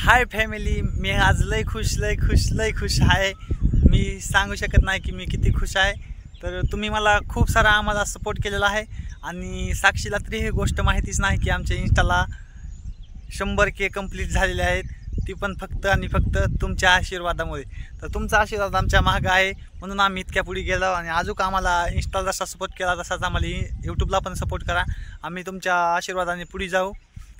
Hi family, मी आज लय खुश आहे। मी सांगू शकत नाही की मी किती खुश आहे। तर तुम्ही मला खूप सारा आम्हाला सपोर्ट केलेला आहे आणि साक्षीला तरी ही गोष्ट माहितीच नाही की आमच्या इंस्टाला 100K कंप्लीट झालेले आहेत, ती पण फक्त आणि फक्त तुमच्या आशीर्वादामुळे। तर तुमचा आशीर्वाद आमच्या मागे आहे म्हणून आम्ही इतक्या पुढे गेलो आणि अजून आम्हाला इंस्टाला जसा सपोर्ट केला तसाच आम्हाला यूट्यूबला पण सपोर्ट करा। आम्ही तुमच्या आशीर्वादाने पुढे जाऊ।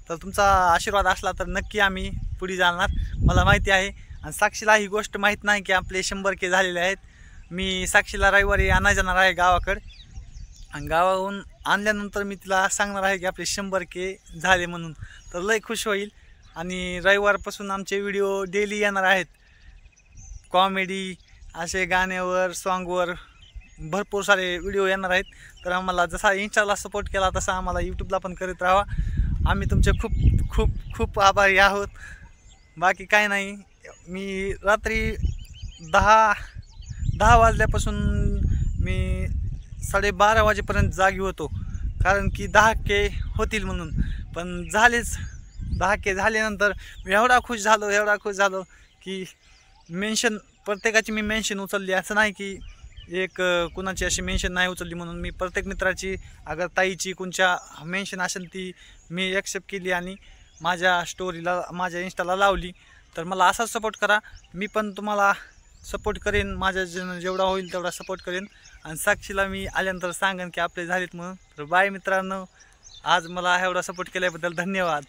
तर तुमचा आशीर्वाद असला तर नक्की आम्ही पुढे जाणार, मला माहिती आहे। आणि साक्षीला ही गोष्ट माहीत नाही की आपले 100K झालेले आहेत। मी साक्षीला रविवारी आणायला जाणार आहे गावाकडे आणि गावाहून आणल्यानंतर मी तिला सांगणार आहे की आपले 100K झाले म्हणून। तर लय खुश होईल आणि रविवारपासून आमचे व्हिडिओ डेली येणार आहेत। कॉमेडी असे गाण्यावर सॉन्गवर भरपूर सारे व्हिडिओ येणार आहेत। तर आम्हाला जसा इंस्टाला सपोर्ट केला तसा आम्हाला यूट्यूबला पण करीत राहा। आम्ही तुमचे खूप खूप खूप आभारी आहोत। बाकी काय नाही, मी रात्री 10 वाजल्यापासून मी 12:30 वाजेपर्यंत जागी होतो, कारण की 10K होतील म्हणून। पण झालेच, 10K झाल्यानंतर मी एवढा खुश झालो की मेन्शन प्रत्येकाची मी मेन्शन उचलली। असं नाही की एक कुणाची अशी मेन्शन नाही उचलली म्हणून। मी प्रत्येक मित्राची अगर ताईची कोणच्या मेन्शन असेल ती मी एक्सेप्ट केली आणि माझ्या स्टोरीला माझ्या इंस्टाला लावली। तर मला असाच सपोर्ट करा, मी पण तुम्हाला सपोर्ट करेन, माझ्या जेवढा होईल तेवढा सपोर्ट करेन। आणि साक्षीला मी आल्यानंतर सांगेन की आपले झालेत म्हणून। तर बाय मित्रांनो, आज मला एवढा सपोर्ट केल्याबद्दल धन्यवाद।